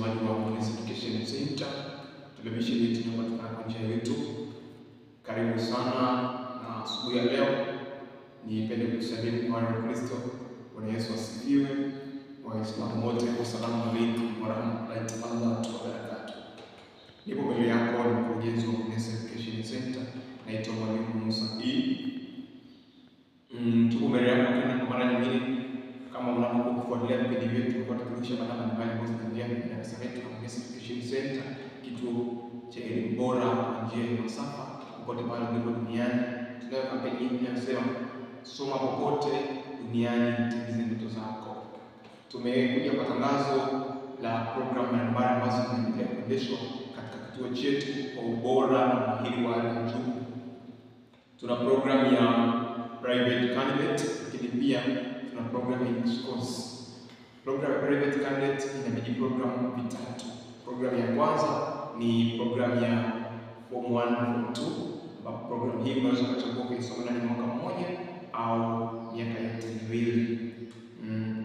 mtazamaji wa Mwalimu Education Center, televisheni yetu inapatikana kwa njia ya YouTube. Karibu sana na asubuhi ya leo. Nipende kusalimu kwa Kristo. Bwana Yesu asifiwe. Waislamu wote, asalamu alaykum wa rahmatullahi wa barakatuh. Nipo mbele yako ni mkurugenzi wa Mwalimu Education Center, naitwa Mwalimu Musa E. Tuko mbele yako tena kwa mara nyingine. Kama unapokuwa kufuatilia vipindi vyetu kwa tukirudisha mada mbalimbali ambazo zinaendelea kwenye darasa letu la Mwalimu Education Center, kituo cha elimu bora kwa njia ya masafa popote pale ulipo duniani. Tunayo kampeni hii inasema soma popote duniani, timiza ndoto zako. Tumekuja kwa tangazo la programu mbalimbali ambazo zinaendelea kuendeshwa katika kituo chetu kwa ubora na mahiri wa hali ya juu. Tuna programu ya private candidate, lakini pia tuna programu ya English course. Programu ya private candidate inabidi programu vitatu. Programu ya kwanza ni programu ya form 1 na form 2, ambapo programu hii unaweza kuchagua kuisoma ndani ya mwaka mmoja au miaka yote miwili.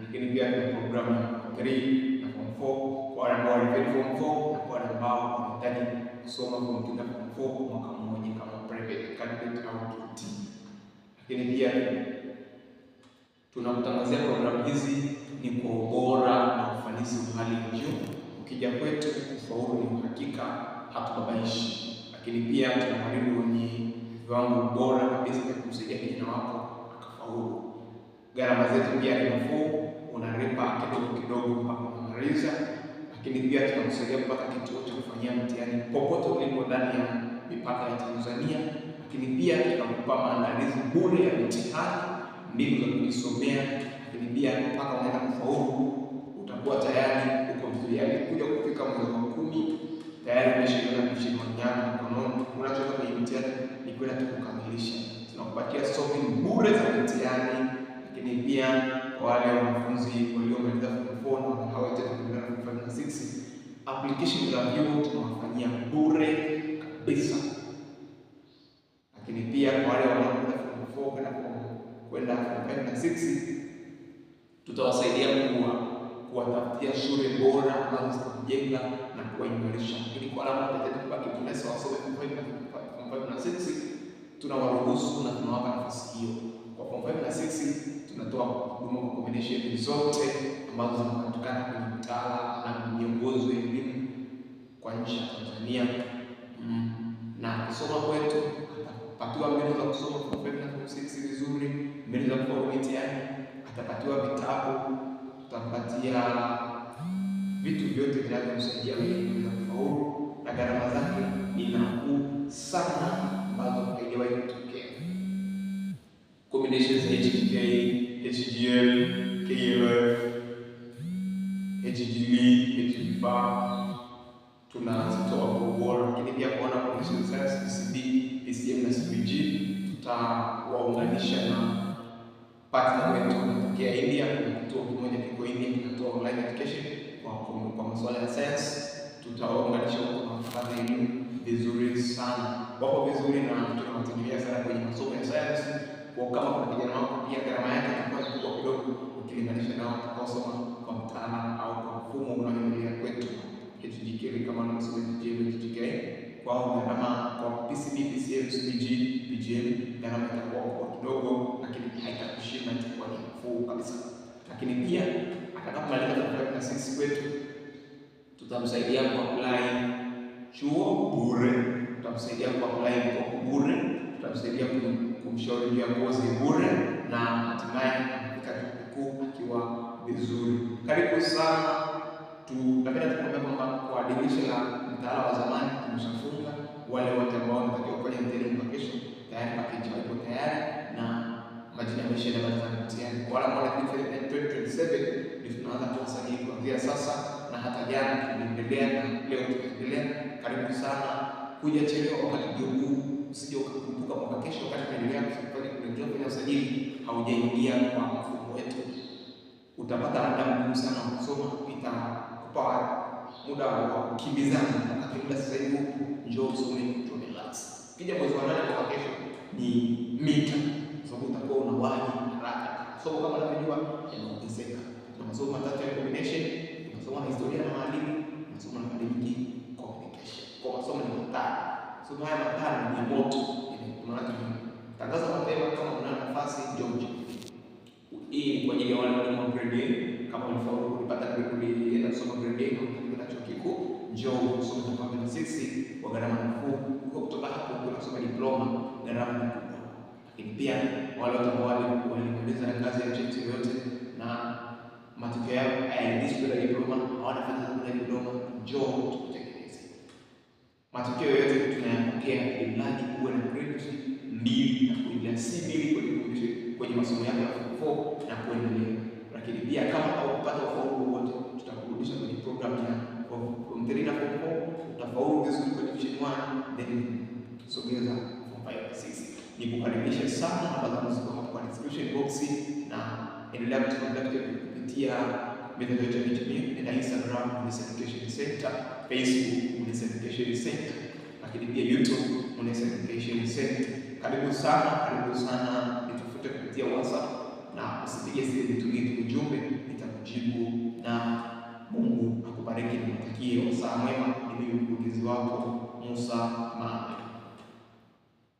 Lakini pia tuna programu ya form 3 na form 4 kwa wale ambao walifeli form 4 na kwa wale ambao wanahitaji kusoma form 2 na form 4 kwa mwaka mmoja kama private candidate au KT. Lakini pia tunakutangazia programu hizi ni kwa ubora na ufanisi wa hali ya juu. Ukija kwetu ufaulu ni uhakika, hatubabaishi. Lakini pia tuna walimu wenye viwango bora kabisa vya kumsaidia kijana wako akafaulu. Gharama zetu pia ni nafuu, unalipa kidogo kidogo mpaka unamaliza. Lakini pia tunakusaidia kupata kituo cha kufanyia mtihani popote ulipo ndani ya mipaka ya Tanzania. Lakini pia tunakupa maandalizi bure ya mtihani, mbinu za kujisomea. Lakini pia mpaka unaenda kufaulu utakuwa tayari uko vizuri, yaani kuja kufika mwezi wa 10 tayari umeshaona mshimo nyako mkononi. Unachotaka kwenye mtihani ni kwenda tu kukamilisha. Tunakupatia solving bure za mtihani. Lakini pia kwa wale wanafunzi waliomaliza form 4 na hawataka kuendelea na form 5 na 6, application za vyuo tunawafanyia bure kabisa. Lakini pia kwa wale wanaokwenda form 4 kwenda form 5 na 6, tutawasaidia kuwatafutia shule bora ambazo zitajenga na kuwaimarisha. Ili kwa wale ambao wanataka kubaki kinesa wasome form 5 na 6, tunawaruhusu na tunawapa nafasi hiyo. Kwa form 5 na 6 tunatoa huduma kwa combination zote ambazo zinapatikana kwenye mtaala na miongozo ya elimu kwa nchi ya Tanzania. Na kusoma kwetu atapatiwa mbinu za kusoma form 5 na form 6 vizuri, mbinu za kufaulu mitihani, atapatiwa vitabu, tutampatia vitu vyote vinavyomsaidia kuweza kufaulu, na gharama zake ni nafuu sana ambazo haijawahi kutokea. Combinations HGK, HGL, KLF, HGL, HGFA tunazitoa kwa ubora. Lakini pia kuona combination science, PCB, PCM na CBG tutawaunganisha na partner wetu kutokea India. Kuna kituo kimoja kiko India kinatoa online education kwa masuala ya science. Tutawaunganisha huko na kupata elimu vizuri sana. Wapo vizuri na tunawategemea sana kwenye masomo ya science. Kwa kama kuna kijana wako pia gharama yake itakuwa kubwa kidogo ukilinganisha na watu watakaosoma kwa mtaala au kwa mfumo unaoendelea kwetu HGK kama tunasema HGK. Kwa gharama kwa PCB, PCM, CBG, PGM gharama itakuwa kubwa kidogo, lakini haitakushinda, itakuwa ni nafuu kabisa. Lakini pia atakapomaliza form 5 na 6 kwetu tutamsaidia kuapply chuo bure, tutamsaidia kuapply mkopo bure, tutamsaidia kumshauri juu ya kozi bure, na hatimaye kufika chuo kikuu akiwa vizuri. Karibu sana. Tunapenda tukwambia kwamba kwa dirisha la mtaala wa zamani tumeshafunga. Wale wote ambao wanatakiwa kufanya mtihani wa kesho tayari package ipo tayari na majina yameshaenda katika mtihani. Kwa wale ambao wanafanya 2027 ndio tunaanza kuwasajili kuanzia sasa, na hata jana tunaendelea na leo tunaendelea. Karibu sana, kuja chelewa wakati ndio huu. Usije ukakumbuka mwaka kesho wakati tunaendelea kuingia kwenye usajili haujaingia kwa mfumo wetu. Utapata muda mgumu sana wa kusoma, itakupa muda wa kukimbizana. Wakati muda sasa hivi njoo usome tu relax. Kija mwezi wa 8 kwa kesho ni mita, sababu utakuwa unawahi haraka. Somo kama unavyojua yanaongezeka. Tuna masomo matatu ya combination, tunasoma historia na maadili, moto. Maana tangaza mapema kama una nafasi njoo. Hii ni kwa ajili ya wale wa grade A, kama unafaulu kupata grade A, unaenda kusoma grade A na chuo kikuu, njoo usome kwa grade 6 kwa gharama nafuu. Kutoka hapo unasoma diploma gharama nafuu. Lakini pia wale ambao walimaliza ngazi ya cheti yote na matokeo yao hayaridhishi kwa diploma, hawanafanya kwa diploma, njoo tukutengeneze. Matokeo yote tunayapokea ili mradi uwe na grade 2 na kuingia C2 kwenye masomo yako ya form 4 na kuendelea. Lakini pia kama haukupata ufaulu wote, tutakurudisha kwenye program ya form 3 na form 4, utafaulu vizuri kwa division 1, then tusogeza form 5 na 6. Nikukaribisha sana hapa ziko hapo kwa description box, na endelea kupitia mitandao yetu ya kijamii na Instagram Munisa Education Center, Facebook Munisa Education Center, lakini pia YouTube Munisa Education Center. Karibu sana, nitafute kupitia WhatsApp na usipige simu, nitumie ujumbe, nitakujibu. Na Mungu akubariki, nikutakie wasaa mwema. Ni mimi mkurugenzi wako Musa Mahamed.